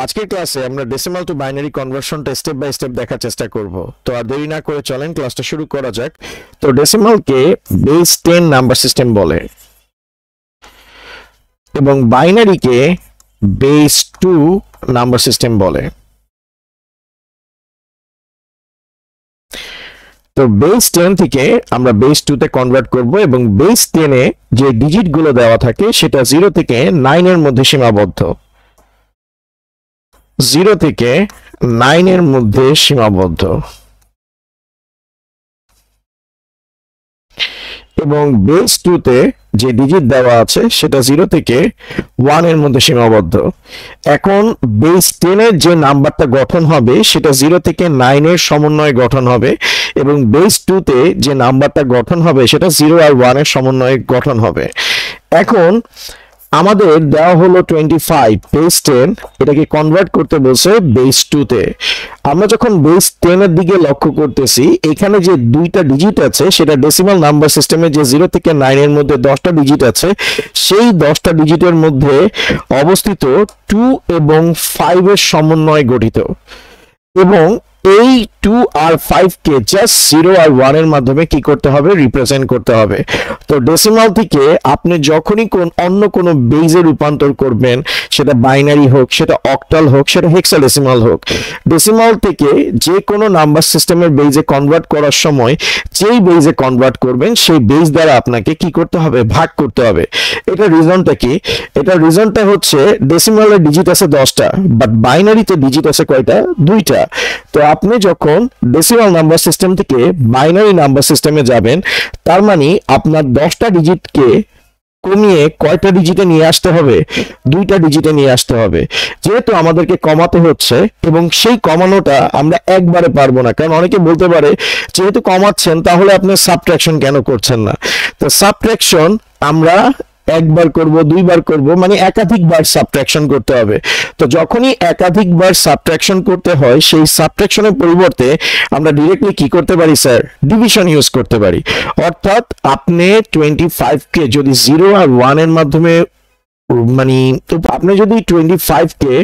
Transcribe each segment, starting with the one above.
আজকের ক্লাসে আমরা ডেসিমাল টু বাইনারি কনভার্সনটা স্টেপ বাই স্টেপ দেখার চেষ্টা করব। তো আর দেরি না করে চলেন ক্লাসটা শুরু করা যাক। তো ডেসিমালকে বেস 10 নাম্বার সিস্টেম বলে এবং বাইনারিকে বেস 2 নাম্বার সিস্টেম বলে। তো বেস 10 থেকে আমরা বেস 2 তে কনভার্ট করব এবং বেস 10 এ যে ডিজিট গুলো দেওয়া থাকে সেটা 0 থেকে 9 এর মধ্যে সীমাবদ্ধ। 0 থেকে 9 এর মধ্যে সীমাবদ্ধ এবং বেস 2 তে যে ডিজিট দেওয়া আছে সেটা 0 থেকে 1 এর মধ্যে সীমাবদ্ধ। এখন বেস 10 এর যে নাম্বারটা গঠন হবে সেটা 0 থেকে 9 এর সমন্বয়ে গঠন হবে এবং বেস 2 তে যে নাম্বারটা গঠন হবে সেটা 0 আর 1 এর সমন্বয়ে গঠন হবে। এখন আমাদের দেওয়া হলো 25 বেস 10, এটাকে কনভার্ট করতে বলছে বেস 2 তে। আমরা যখন বেস 10 এর দিকে লক্ষ্য করতেছি, এখানে যে দুইটা ডিজিট আছে সেটা ডেসিমাল নাম্বার সিস্টেমে যে 0 থেকে 9 এর মধ্যে 10টা ডিজিট আছে, সেই 10টা ডিজিটের মধ্যে অবস্থিত 2 এবং 5 এর সমন্বয়ে গঠিত এবং এই 2 আর 5 কে জাস্ট 0 আর 1 এর মাধ্যমে কি করতে হবে, রিপ্রেজেন্ট করতে হবে। তো ডেসিমাল থেকে আপনি যখনই অন্য কোনো বেজে রূপান্তর করবেন, সেটা বাইনারি হোক, সেটা অক্টাল হোক, সেটা হেক্সাডেসিমাল হোক, ডেসিমাল থেকে যে কোনো নাম্বার সিস্টেমের বেজে কনভার্ট করার সময় যেই বেজে কনভার্ট করবেন সেই বেজ দ্বারা আপনাকে কি করতে হবে, ভাগ করতে হবে। এটা রিজনটা কি? এটা রিজনটা হচ্ছে ডেসিমালের ডিজিট আছে 10টা, বাট বাইনারিতে ডিজিট আছে কয়টা? 2টা। তো আপনি যখন ডেসিমাল নাম্বার সিস্টেম থেকে বাইনারি নাম্বার সিস্টেমে যাবেন, তার মানে আপনার 10টা ডিজিটকে কমিয়ে কয়টা ডিজিটে নিয়ে আসতে হবে? 2টা ডিজিটে নিয়ে আসতে হবে। যেহেতু আমাদেরকে কমাতে হচ্ছে এবং সেই কমানোটা আমরা একবারে পারবো না, কারণ অনেকে বলতে পারে যেহেতু কমাচ্ছেন তাহলে আপনি সাবট্রাকশন কেন করছেন না? তো সাবট্রাকশন আমরা একবার করব, দুইবার করব, মানে একাধিকবার সাবট্রাকশন করতে হবে। তো যখনই একাধিকবার সাবট্রাকশন করতে হয়, সেই সাবট্রাকশনের পরিবর্তে আমরা ডিরেক্টলি কি করতে পারি স্যার? ডিভিশন ইউজ করতে পারি। অর্থাৎ আপনি 25 কে যদি 0 আর 1 এর মাধ্যমে মানে আপনি যদি 25 কে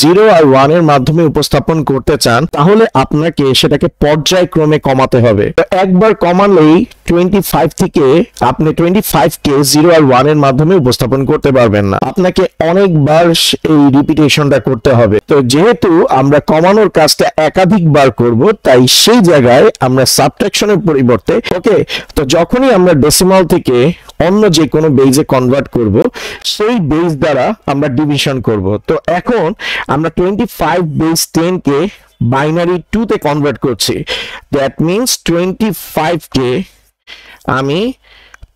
0 আর 1 এর মাধ্যমে উপস্থাপন করতে চান, তাহলে আপনাকে সেটাকে পর্যায়ক্রমে কমাতে হবে। তো একবার কমালেই 25 থেকে আপনি 25 কে 0 আর 1 এর মাধ্যমে উপস্থাপন করতে পারবেন না, আপনাকে অনেকবার এই রিপিটেশনটা করতে হবে। তো যেহেতু আমরা কমানোর কাজটা একাধিকবার করব, তাই সেই জায়গায় আমরা সাবট্রাকশনের পরিবর্তে ওকে, তো যখনই আমরা ডেসিমাল থেকে অন্য যে কোনো বেজে কনভার্ট করব, সেই বেজ দ্বারা আমরা ডিভিশন করব। তো এখন আমরা 25 বেস 10 কে বাইনারি 2 তে কনভার্ট করছি। দ্যাট মিন্স 25 কে আমি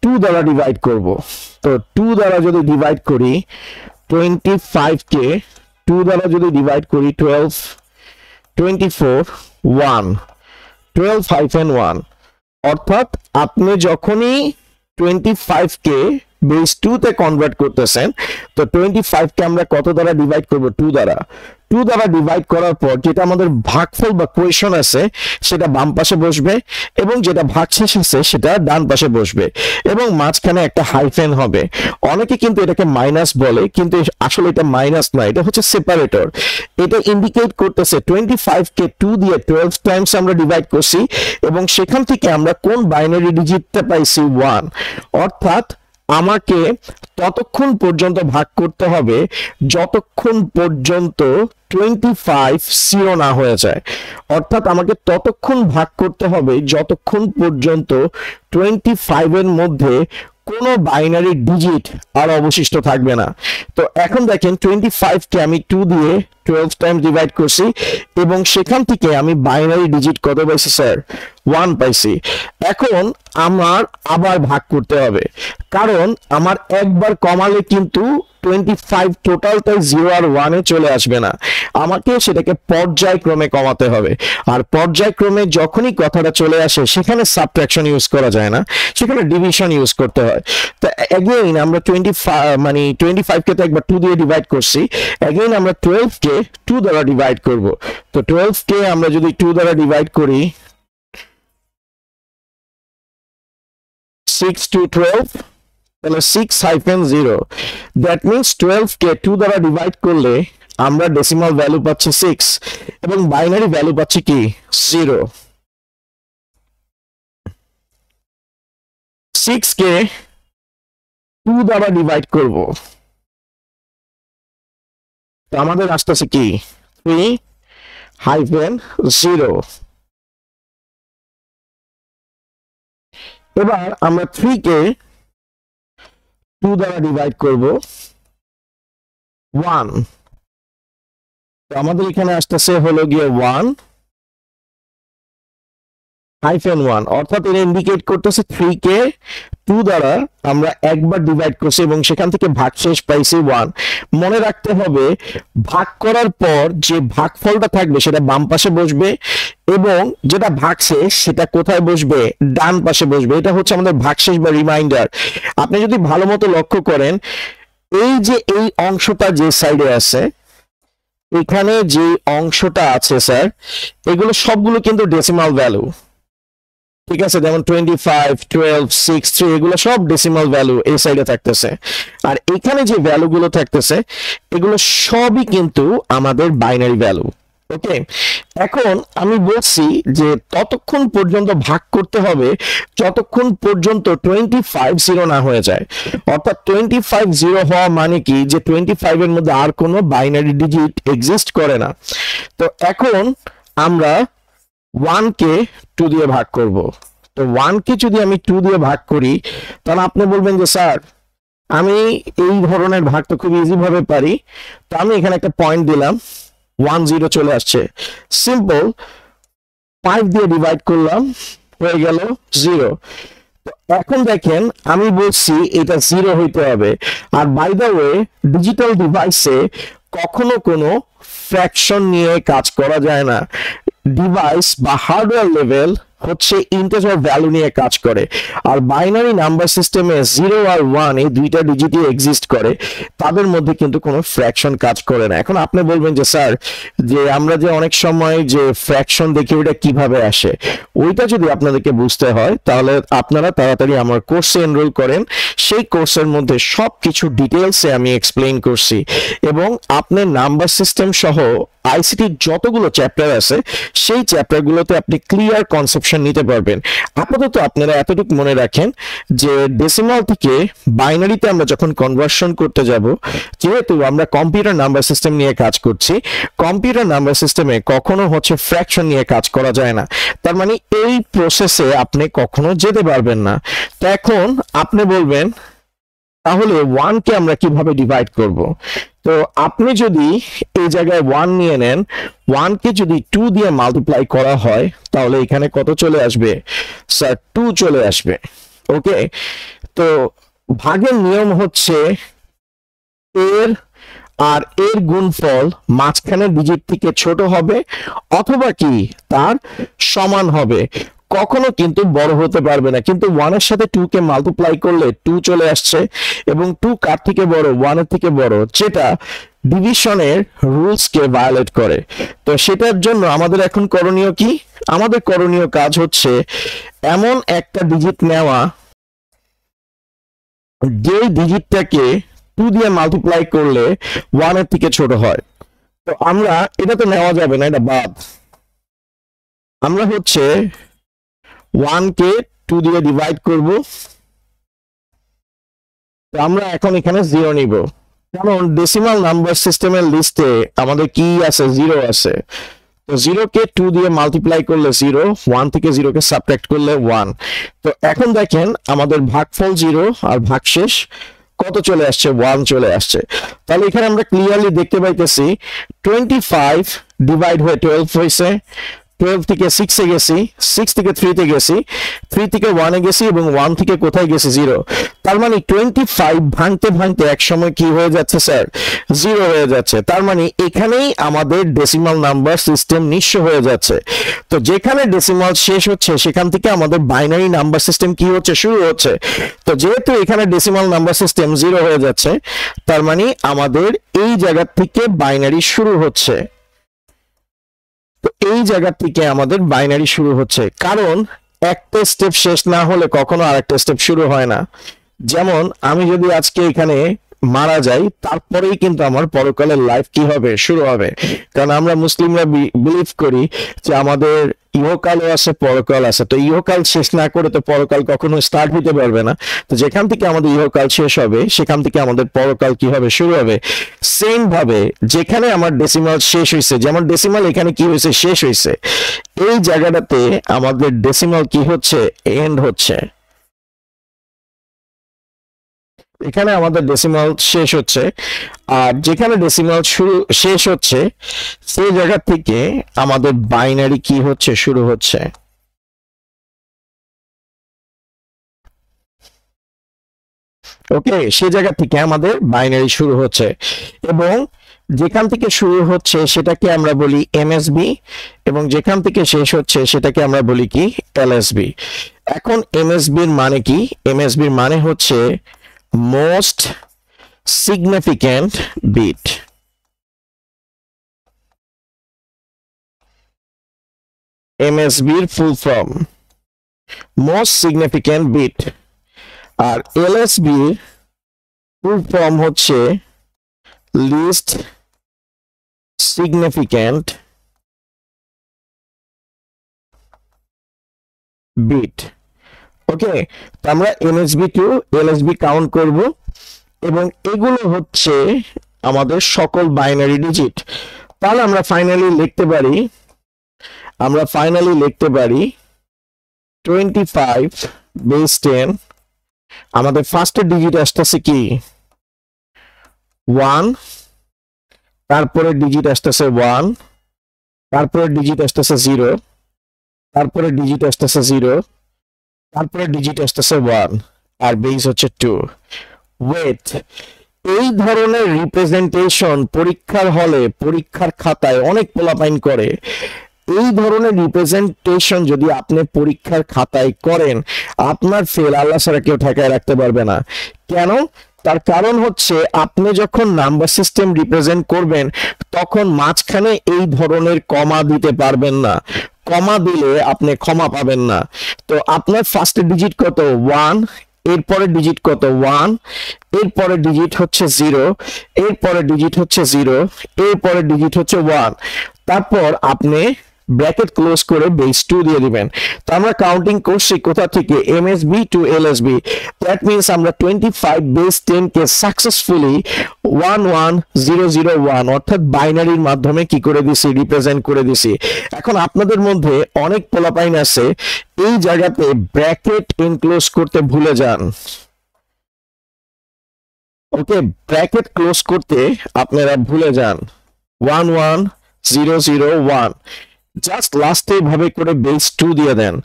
2 দ্বারা ডিভাইড করব। তো 2 দ্বারা যদি ডিভাইড করি, 25 কে 2 দ্বারা যদি ডিভাইড করি, 12, 24, 1, 12-1, অর্থাৎ আপনি যখনই 25 কে বেস 2 তে কনভার্ট করতেছেন, তো 25 কে আমরা কত দ্বারা ডিভাইড করব? 2 দ্বারা। 2 দ্বারা ডিভাইড করার পর যেটা আমাদের ভাগফল বা কোয়েশন আছে সেটা বাম পাশে বসবে এবং যেটা ভাগশেষ আছে সেটা ডান পাশে বসবে এবং মাঝখানে একটা হাইফেন হবে। অনেকে কিন্তু এটাকে মাইনাস বলে, কিন্তু আসলে এটা মাইনাস না, এটা হচ্ছে সেপারেটর। এটা ইন্ডিকেট করতেছে 25 কে 2 দিয়ে 12 টাইমস আমরা ডিভাইড করছি এবং সেখান থেকে আমরা কোন বাইনারি ডিজিটটা পাইছি? 1। অর্থাৎ আমাকে ততক্ষণ পর্যন্ত ভাগ করতে হবে যতক্ষণ পর্যন্ত 25 0 না হয়ে যায়। অর্থাৎ আমাকে ততক্ষণ ভাগ করতে হবে যতক্ষণ পর্যন্ত 25 এর মধ্যে কোনো বাইনারি ডিজিট আর অবশিষ্ট থাকবে না। তো এখন দেখেন 25 কে আমি 2 দিয়ে 12 টাইম ডিভাইড করছি এবং সেখান থেকে আমি বাইনারি ডিজিট কত পাইছি স্যার? 1 পাইছি। এখন আমার আবার ভাগ করতে হবে, কারণ আমার একবার কমালে কিন্তু 25 টোটালটাই 0 আর 1 এ চলে আসবে না, আমাকে সেটাকে পর্যায়ক্রমে কমাতে হবে। আর পর্যায়ক্রমে যখনই কথাটা চলে আসে সেখানে সাবট্রাকশন ইউজ করা যায় না, সেখানে ডিভিশন ইউজ করতে হয়। তো এগেইন আমরা 25 কে তো একবার 2 দিয়ে ডিভাইড করছি, এগেইন আমরা 12 কে 2 দ্বারা ডিভাইড করব। তো 12 কে আমরা যদি 2 দ্বারা ডিভাইড করি, 6 to 12, তাহলে 6-0, দ্যাট মিন্স 12 কে 2 দ্বারা ডিভাইড করলে আমরা ডেসিমাল ভ্যালু পাচ্ছি 6 এবং বাইনারি ভ্যালু পাচ্ছি কি 0। 6 কে 2 দ্বারা ডিভাইড করব, তো আমাদের আসতেছে কি 3-0। এবার আমরা 3 কে 2 দ্বারা ডিভাইড করব 1, তো আমাদের এখানে আসতেছে হলো গিয়ে 1-1, অর্থাৎ এটা ইন্ডিকেট করতেছে 3 কে 2 দ্বারা আমরা একবার ডিভাইড করছি এবং সেখান থেকে ভাগশেষ পাইছি 1। মনে রাখতে হবে ভাগ করার পর যে ভাগফলটা থাকবে সেটা বাম পাশে বসবে এবং যেটা ভাগশেষ সেটা কোথায় বসবে, ডান পাশে বসবে। এটা হচ্ছে আমাদের ভাগশেষ বা রিমাইন্ডার। আপনি যদি ভালো মতো লক্ষ্য করেন, এই যে এই অংশটা যে সাইডে আছে, এখানে যে অংশটা আছে স্যার, এগুলো সবগুলো কিন্তু ডেসিমাল ভ্যালু, ঠিক আছে? যেমন 25, 12, 6, 3 এগুলো সব ডেসিমাল ভ্যালু এই সাইডে থাকতেছে। আর এখানে যে ভ্যালুগুলো থাকতেছে এগুলো সবই কিন্তু আমাদের বাইনারি ভ্যালু। ওকে, এখন আমি বলছি যে ততক্ষণ পর্যন্ত ভাগ করতে হবে যতক্ষণ পর্যন্ত 25 না হয়ে যায়। অর্থাৎ 25 হওয়া মানে কি, যে 25 এর মধ্যে আর কোনো বাইনারি ডিজিট এক্সিস্ট করে না। তো এখন আমরা 1 কে 2 দিয়ে ভাগ করব। তো 1 কে যদি আমি 2 দিয়ে ভাগ করি, তাহলে আপনি বলবেন যে স্যার আমি এই ধরনের ভাগ তো খুব ইজি ভাবে পারি। তো আমি এখানে একটা পয়েন্ট দিলাম, 10 চলে আসছে। সিম্পল, 5 দিয়ে ডিভাইড করলাম, হয়ে গেল 0। তো এখন দেখেন আমি বলছি এটা 0 হইতে হবে। আর বাই দ্য ওয়ে, ডিজিটাল ডিভাইসে কখনো কোনো ফ্র্যাকশন নিয়ে কাজ করা যায় না। ডিভাইস বা হার্ডওয়্যার লেভেল হচ্ছে ইন্টিজার ভ্যালু নিয়ে কাজ করে। আর বাইনারি নাম্বার সিস্টেমে 0 আর 1 এই দুইটা ডিজিটই এক্সিস্ট করে, তাদের মধ্যে কিন্তু কোনো ফ্র্যাকশন কাজ করে না। এখন আপনি বলবেন যে স্যার, যে আমরা যে অনেক সময় যে ফ্র্যাকশন দেখি ওইটা কিভাবে আসে, ওইটা যদি আপনাদেরকে বুঝতে হয় তাহলে আপনারা তাড়াতাড়ি আমার কোর্সে এনরোল করেন। সেই কোর্সের মধ্যে সবকিছু ডিটেলসে আমি এক্সপ্লেইন করছি এবং আপনার নাম্বার সিস্টেম সহ আইসিটির যতগুলো চ্যাপ্টার আছে সেই চ্যাপ্টারগুলোতে আপনি ক্লিয়ার কনসেপশন নিতে পারবেন। আপাতত আপনারা এতটুকু মনে রাখেন যে ডেসিমাল থেকে বাইনারিতে আমরা যখন কনভার্সন করতে যাব, যেহেতু আমরা কম্পিউটার নাম্বার সিস্টেম নিয়ে কাজ করছি, কম্পিউটার নাম্বার সিস্টেমে কখনো হচ্ছে ফ্র্যাকশন নিয়ে কাজ করা যায় না। তার মানে এই প্রসেসে আপনি কখনো যেতে পারবেন না। তো এখন আপনি বলবেন তাহলে 1 কে আমরা কিভাবে ডিভাইড করব? তো আপনি যদি এই জায়গায় 1 নিয়ে নেন, 1 কে যদি 2 দিয়ে মাল্টিপ্লাই করা হয় তাহলে এখানে কত চলে আসবে স্যার? 2 চলে আসবে। ওকে, তো ভাগের নিয়ম হচ্ছে এর আর এর গুণফল মাঝখানের ডিজিট থেকে ছোট হবে অথবা কি তার সমান হবে, কখনো কিন্তু বড় হতে পারবে না। কিন্তু 1 এর সাথে 2 কে মাল্টিপ্লাই করলে 2 চলে আসছে এবং 2 কার থেকে বড়? 1 এর থেকে বড়, যেটা ডিভিশনের রুলস কে ভায়োলেট করে। তো সেটার জন্য আমাদের এখন করণীয় কি? আমাদের করণীয় কাজ হচ্ছে এমন একটা ডিজিট নেওয়া যে ডিজিটটাকে 2 দিয়ে মাল্টিপ্লাই করলে 1 এর থেকে ছোট হয়। তো আমরা এটা তো নেওয়া যাবে না, এটা বাদ। আমরা হচ্ছে 1 কে 2 দিয়ে ডিভাইড করব। তো আমরা এখন এখানে 0 নিব, কারণ ডেসিমাল নাম্বার সিস্টেমের লিস্টে আমাদের কি আছে? 0 আছে। তো 0 কে 2 দিয়ে মাল্টিপ্লাই করলে 0, 1 থেকে 0 কে সাবট্রাক্ট করলে 1। তো এখন দেখেন আমাদের ভাগফল 0 আর ভাগশেষ কত চলে আসছে? 1 চলে আসছে। তাহলে এখানে আমরা ক্লিয়ারলি দেখতে পাইতেছি 25 ডিভাইড হয়ে 12 হয়েছে। 12 থেকে 6 এ গেছি, 6 থেকে 3 তে গেছি, 3 থেকে 1 এ গেছি এবং 1 থেকে কোথায় গেছি? 0। তার মানে 25 ভাঙতে ভাঙতে এক সময় কি হয়ে যাচ্ছে স্যার? 0 হয়ে যাচ্ছে। তার মানে এখানেই আমাদের ডেসিমাল নাম্বার সিস্টেম নিঃস্ব হয়ে যাচ্ছে। তো যেখানে ডেসিমাল শেষ হচ্ছে সেখান থেকে আমাদের বাইনারি নাম্বার সিস্টেম কি হচ্ছে? শুরু হচ্ছে। তো যেহেতু এখানে ডেসিমাল নাম্বার সিস্টেম 0 হয়ে যাচ্ছে, তার মানে আমাদের এই জায়গা থেকে বাইনারি শুরু হচ্ছে। তো এই জায়গা থেকে আমাদের বাইনারি শুরু হচ্ছে, কারণ একটা স্টেপ শেষ না হলে কখনো আরেকটা স্টেপ শুরু হয় না। যেমন আমি যদি আজকে এখানে মারা যাই তারপরেই কিন্তু আমার পরকালের লাইফ কি হবে, শুরু হবে। কারণ আমরা মুসলিমরা বিলিভ করি যে আমাদের ইহকালও আছে, পরকাল আছে। তো ইহকাল শেষ না করে তো পরকাল কখনো স্টার্ট হতে পারবে না। তো যেখান থেকে আমাদের ইহকাল শেষ হবে সেখান থেকে আমাদের পরকাল কি হবে, শুরু হবে। সেম ভাবে যেখানে আমার ডেসিমাল শেষ হয়েছে, যেমন ডেসিমাল এখানে কি হয়েছে, শেষ হয়েছে, এই জায়গাটাতে আমাদের ডেসিমাল কি হচ্ছে, এন্ড হচ্ছে। এখানে আমাদের ডেসিমাল শেষ হচ্ছে, আর যেখানে ডেসিমাল শেষ হচ্ছে সেই জায়গা থেকে আমাদের বাইনারি কি হচ্ছে, শুরু হচ্ছে। ওকে, সেই জায়গা থেকে আমাদের বাইনারি শুরু হচ্ছে, এবং যেখান থেকে শুরু হচ্ছে সেটাকে আমরা বলি এমএসবি, এবং যেখান থেকে শেষ হচ্ছে সেটাকে আমরা বলি কি, এলএসবি। এখন এমএসবির মানে কি? এমএসবির মানে হচ্ছে মোস্ট সিগনিফিক্যান্ট বিট। এমএসবির full form most significant bit, আর এলএসবির ফুল ফর্ম হচ্ছে লিস্ট সিগনিফিক্যান্ট বিট। ওকে, তো আমরা এমএসবি টু এলএসবি কাউন্ট করব, এবং এগুলো হচ্ছে আমাদের সকল বাইনারি ডিজিট। তাহলে আমরা ফাইনালি লিখতে পারি 25 বেস 10। আমাদের ফার্স্টের ডিজিট আসতেছে কি 1, তারপরে ডিজিট আসতেছে 1, তারপরে ডিজিট আসতেছে 0, তারপরে ডিজিট আসতেছে 0, তারপরে ডিজিট আসতেছে 1, আর বেস হচ্ছে 2। ওয়েট, এই ধরনের রিপ্রেজেন্টেশন পরীক্ষার হলে, পরীক্ষার খাতায় অনেক পোলাপাইন করে। এই ধরনের রিপ্রেজেন্টেশন যদি আপনি পরীক্ষার খাতায় করেন, আপনার ফেল আল্লাহ ছাড়া কেউ ঠেকায় রাখতে পারবে না। কেন? তার কারণ হচ্ছে আপনি যখন নাম্বার সিস্টেম রিপ্রেজেন্ট করবেন তখন মাঝখানে এই ধরনের কমা দিতে পারবেন না। কমা দিলে আপনি ক্ষমা পাবেন না। তো আপনার ফার্স্ট ডিজিট কত, 1, এরপরে ডিজিট কত, 1, এরপরে ডিজিট হচ্ছে 0, এরপরে ডিজিট হচ্ছে 0, এরপরে ডিজিট হচ্ছে 1, তারপর আপনি ব্র্যাকেট ক্লোজ করে বেস 2 দিয়ে দিবেন। তো আমরা কাউন্টিং করছি কোথা থেকে, MSB to LSB. That means আমরা 25 বেস 10 কে সাকসেসফুলি 11001 অর্থাৎ বাইনারির মাধ্যমে কি করে দিছি, রিপ্রেজেন্ট করে দিছি। এখন আপনাদের মধ্যে অনেক পোলাপাইন আছে এই জায়গাতে ব্র্যাকেট ইনক্লোজ করতে ভুলে যান। ওকে, ব্র্যাকেট ক্লোজ করতে আপনারা ভুলে যান। 11001 জাস্ট লাস্টে ভাবে করে বেস 2 দিয়ে দেন।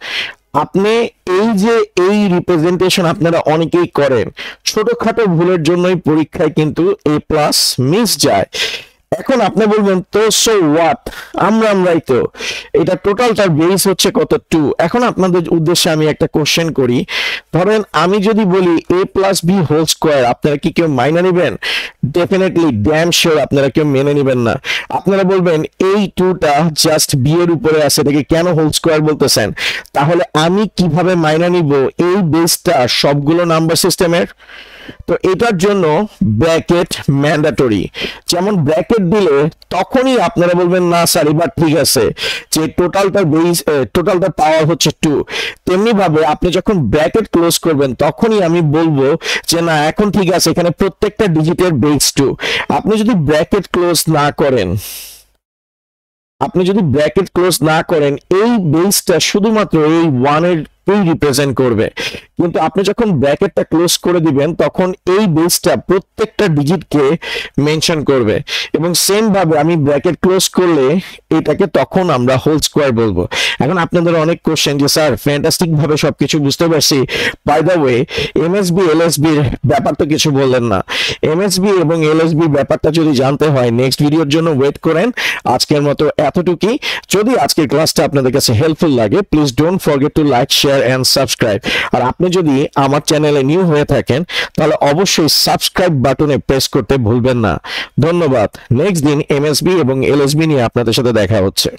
আপনি এই যে এই রিপ্রেজেন্টেশন আপনারা অনেকেই করেন, ছোটখাটো ভুলের জন্যই পরীক্ষায় কিন্তু A+ মিস যায়। এখন আপনি বলবেন তো সো হোয়াট, আমরাই তো, এটা টোটালটার বেস হচ্ছে কত, 2। এখন আপনাদের উদ্দেশ্যে আমি একটা কোশ্চেন করি, ধরেন আমি যদি বলি A+B² আপনারা কি কেউ মাইনে নেবেন? ডেফিনেটলি ড্যাম শিওর আপনারা কেউ মেনে নেবেন না। আপনারা বলবেন এই 2টা জাস্ট বি এর উপরে আছে, এটাকে কেন হোল স্কোয়ার বলতেছেন? তাহলে আমি কিভাবে মাইনা নিব এই বেসটা সবগুলো নাম্বার সিস্টেমের? তো এটার জন্য ব্র্যাকেট ম্যান্ডেটরি। যেমন ব্র্যাকেট দিলে তখনই আপনারা বলবেন না স্যার এবার ঠিক আছে, যে টোটালটার বেস, টোটালটার পাওয়ার হচ্ছে 2। তেমনি ভাবে আপনি যখন ব্র্যাকেট ক্লোজ করবেন তখনই আমি বলবো যে না এখন ঠিক আছে, এখানে প্রত্যেকটা ডিজিটের বেস 2। আপনি যদি ব্র্যাকেট ক্লোজ না করেন, এই বেসটা শুধুমাত্র এই 1 এর রিপ্রেজেন্ট করবে, কিন্তু আপনি যখন ব্র্যাকেটটা ক্লোজ করে দিবেন তখন এই বেসটা প্রত্যেকটা ডিজিটকে মেনশন করবে। এবং সেম ভাবে আমি ব্র্যাকেট ক্লোজ করলে এটাকে তখন আমরা হোল স্কোয়ার বলবো। এখন আপনাদের অনেক কোশ্চেন যে স্যার ফ্যান্টাস্টিক ভাবে সবকিছু বুঝতে পারছি, by the way MSB LSB এর ব্যাপার তো কিছু বললেন না। এমএসবি এবং এলএসবি ব্যাপারটা যদি জানতে হয় নেক্সট ভিডিওর জন্য ওয়েট করেন। আজকের মতো এতটুকুই। যদি আজকের ক্লাসটা আপনাদের কাছে হেল্পফুল লাগে please don't forget to like, share and subscribe. আর আপনি যদি আমার চ্যানেলে নিউ হয়ে থাকেন তাহলে অবশ্যই সাবস্ক্রাইব বাটনে প্রেস করতে ভুলবেন না। ধন্যবাদ। নেক্সট দিন এমএসবি এবং এলএসবি নিয়ে আপনাদের সাথে দেখা হচ্ছে।